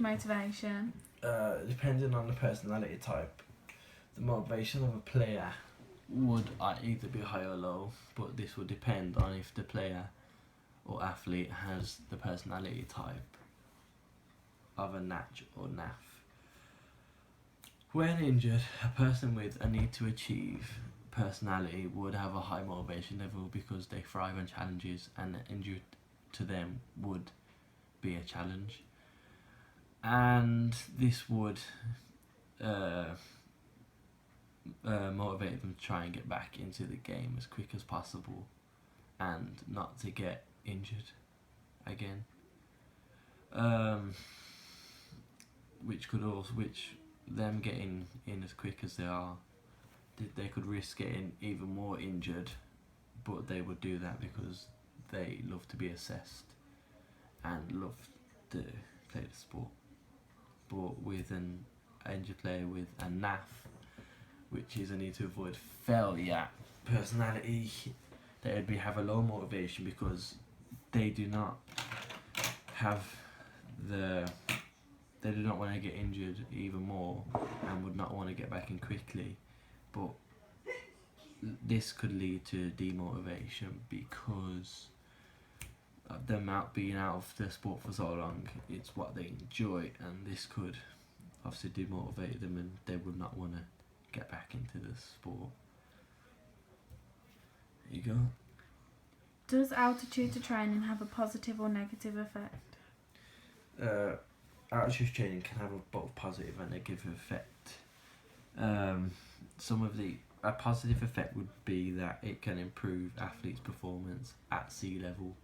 motivation? Depending on the personality type, the motivation of a player would either be high or low, but this would depend on if the player or athlete has the personality type of a Natch or NAF. When injured, a person with a need to achieve personality would have a high motivation level because they thrive on challenges, and injury to them would be a challenge. And this would motivate them to try and get back into the game as quick as possible and not to get injured again. Which them getting in as quick as they are, they could risk getting even more injured, but they would do that because they love to be assessed and love to play the sport. But with an injured player with a NAF, which is a need to avoid failure personality, they would have a low motivation because they do not want to get injured even more and would not want to get back in quickly. But this could lead to demotivation because of them being out of the sport for so long. It's what they enjoy, and this could obviously demotivate them and they would not want to get back into the sport. There you go. Does altitude to training have a positive or negative effect? Altitude training can have both positive and negative effect. A positive effect would be that it can improve athletes' performance at sea level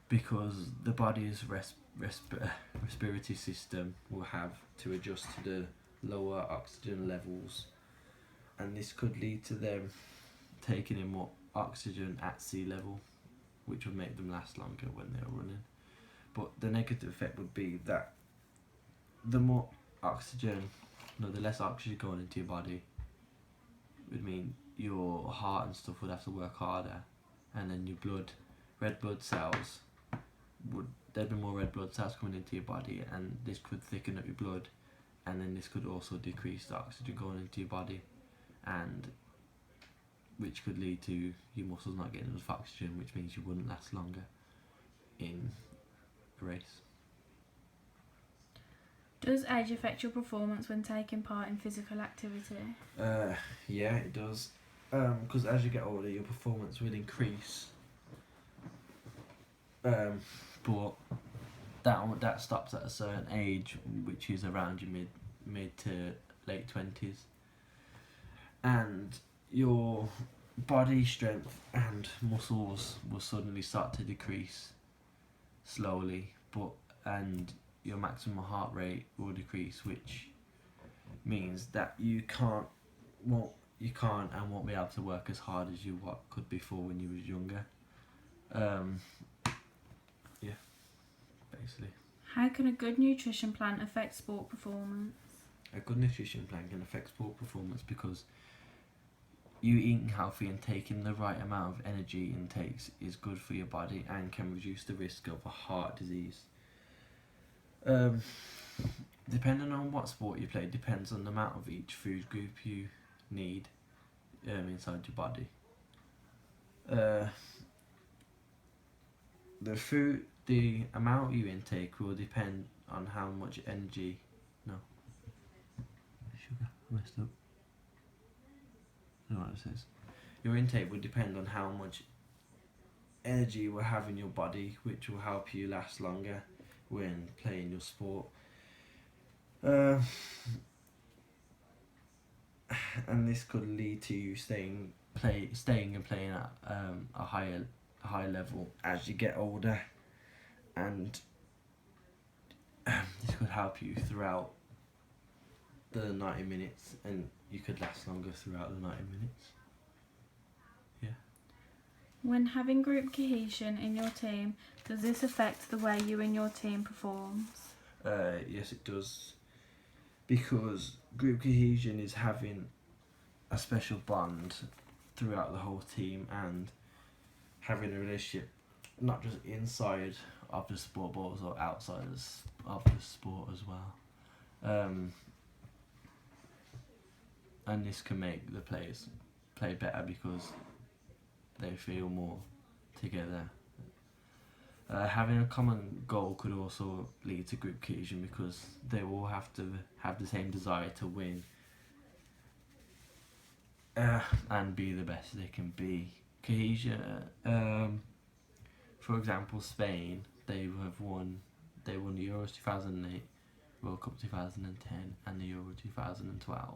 because the body's respiratory system will have to adjust to the lower oxygen levels, and this could lead to them taking in more oxygen at sea level, which would make them last longer when they're running. But the negative effect would be that the less oxygen going into your body would mean your heart and stuff would have to work harder, and then your red blood cells there'd be more red blood cells coming into your body, and this could thicken up your blood, and then this could also decrease the oxygen going into your body, and which could lead to your muscles not getting enough oxygen, which means you wouldn't last longer in a race. Does age affect your performance when taking part in physical activity? Yeah, it does. Because as you get older, your performance will increase. But that stops at a certain age, which is around your mid to late 20s, and your body strength and muscles will suddenly start to decrease slowly, and your maximum heart rate will decrease, which means that you can't and won't be able to work as hard as you could before when you was younger. Yeah, basically. How can a good nutrition plan affect sport performance? A good nutrition plan can affect sport performance because you eating healthy and taking the right amount of energy intakes is good for your body and can reduce the risk of a heart disease. Depending on what sport you play, depends on the amount of each food group you need inside your body. The amount you intake will depend on how much energy. No. Sugar. I messed up. I don't know what it says. Your intake will depend on how much energy you will have in your body, which will help you last longer when playing your sport. And this could lead to you staying and playing at a high level as you get older, and this could help you throughout the 90 minutes, and you could last longer throughout the 90 minutes. Yeah. When having group cohesion in your team, does this affect the way you and your team performs? Yes, it does, because group cohesion is having a special bond throughout the whole team and having a relationship not just inside of the sport, but also outside of the sport as well. And this can make the players play better because they feel more together. Having a common goal could also lead to group cohesion because they all have to have the same desire to win and be the best they can be. Cohesion, for example, Spain, they won the Euros 2008, World Cup 2010 and the Euro 2012,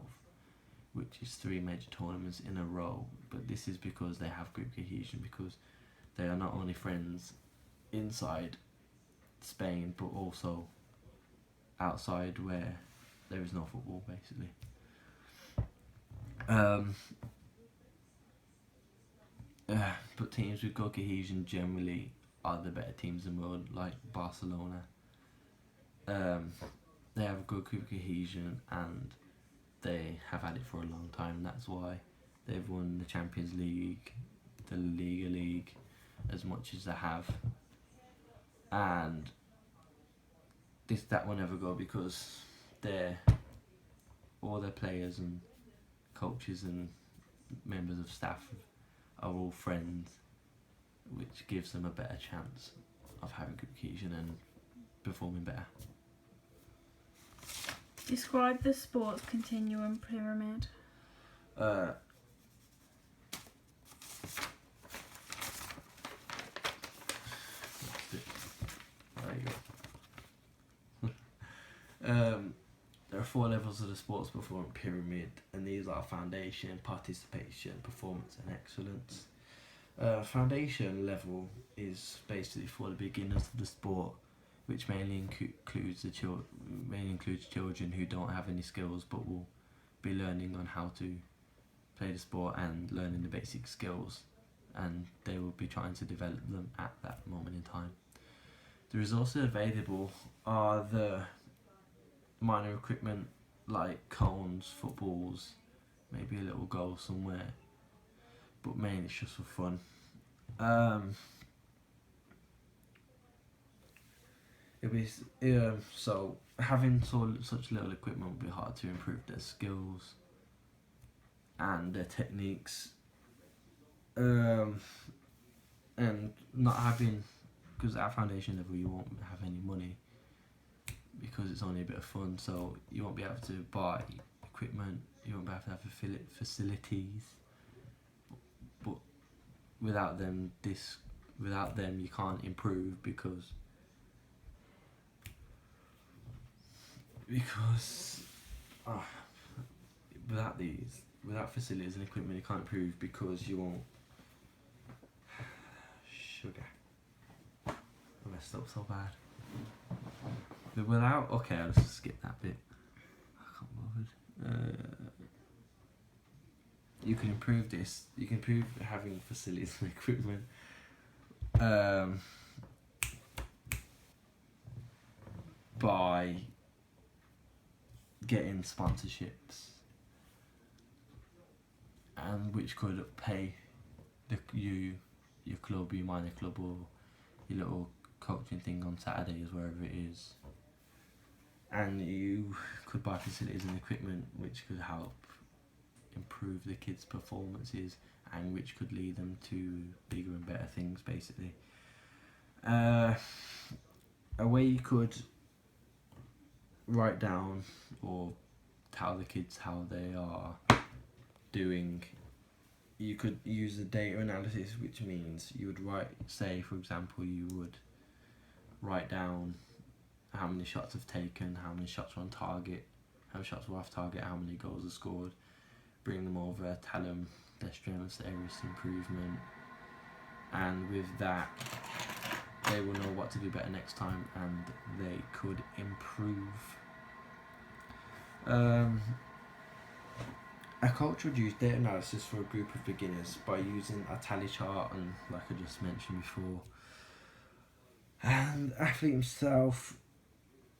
which is 3 major tournaments in a row. But this is because they have group cohesion, because they are not only friends inside Spain but also outside where there is no football, basically. But teams with good cohesion generally are the better teams in the world, like Barcelona. They have good group cohesion and they have had it for a long time. That's why they've won the Champions League, the Liga League, as much as they have. And that will never go because all their players and coaches and members of staff are all friends, which gives them a better chance of having good cohesion and performing better. Describe the sports continuum pyramid. There are 4 levels of the sports performance pyramid, and these are foundation, participation, performance and excellence. Foundation level is basically for the beginners of the sport, which mainly includes children who don't have any skills but will be learning on how to play the sport and learning the basic skills, and they will be trying to develop them at that moment in time. The resources available are the minor equipment like cones, footballs, maybe a little goal somewhere, but mainly it's just for fun. So having such little equipment would be hard to improve their skills and their techniques, and not having, because at foundation level you won't have any money because it's only a bit of fun, so you won't be able to buy equipment, you won't be able to have facilities, but without them you can't improve because without facilities and equipment you can't improve because you won't. Sugar. I messed up so bad. But okay, I'll just skip that bit. I can't bother. You can improve this. You can improve having facilities and equipment. By getting sponsorships, and which could pay your club, your minor club, or your little coaching thing on Saturdays, wherever it is. And you could buy facilities and equipment which could help improve the kids' performances and which could lead them to bigger and better things, basically. A way you could write down or tell the kids how they are doing, you could use the data analysis, which means you would say for example you would write down how many shots have taken, how many shots were on target, how many shots were off target, how many goals are scored, bring them over, tell them their strengths, areas of improvement, and with that they will know what to do better next time and they could improve. A coach would use data analysis for a group of beginners by using a tally chart, and like I just mentioned before, and the athlete himself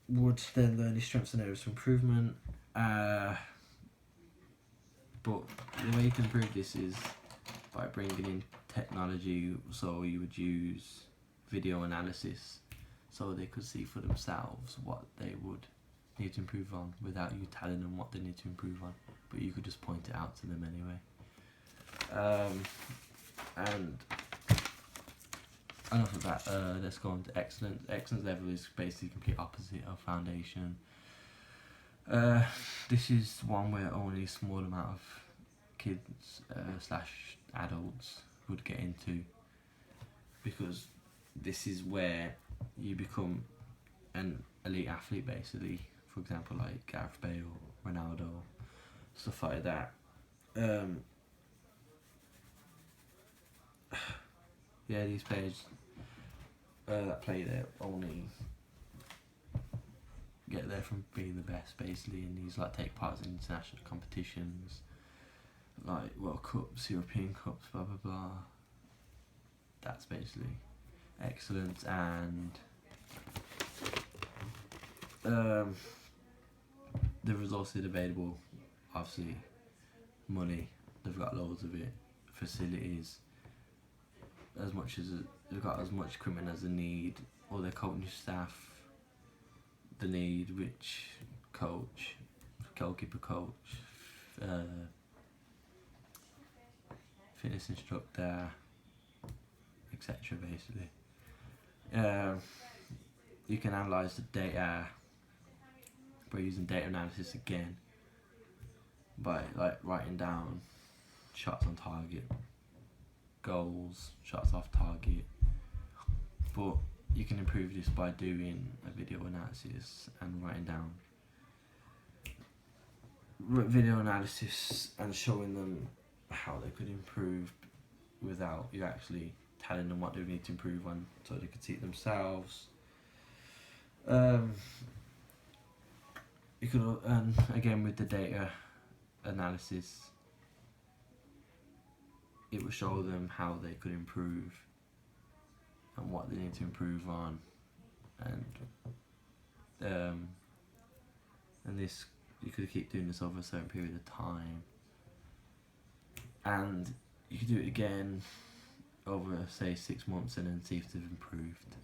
would then learn his strengths and areas of improvement. But the way you can improve this is by bringing in technology, so you would use video analysis so they could see for themselves what they would need to improve on without you telling them what they need to improve on, but you could just point it out to them anyway. And enough of that, let's go on to excellence. Excellence level is basically complete opposite of foundation. This is one where only a small amount of kids slash adults would get into, because this is where you become an elite athlete basically. For example, like Gareth Bale, Ronaldo, stuff like that. Yeah, these players that play there only get there from being the best basically, and these like take part in international competitions like World Cups, European Cups, blah blah blah. That's basically excellence. And the resources available, obviously money, they've got loads of it, facilities, as much as they've got as much equipment as they need, all their coaching staff they need, which coach, goalkeeper coach, fitness instructor, etc. basically. You can analyse the data by using data analysis again, by like writing down shots on target, goals, shots off target, but you can improve this by doing a video analysis and writing down video analysis and showing them how they could improve without you actually telling them what they need to improve on, so they could see it themselves. You could, and again with the data analysis, it will show them how they could improve and what they need to improve on, and this, you could keep doing this over a certain period of time, and you could do it again over say 6 months and then see if they've improved.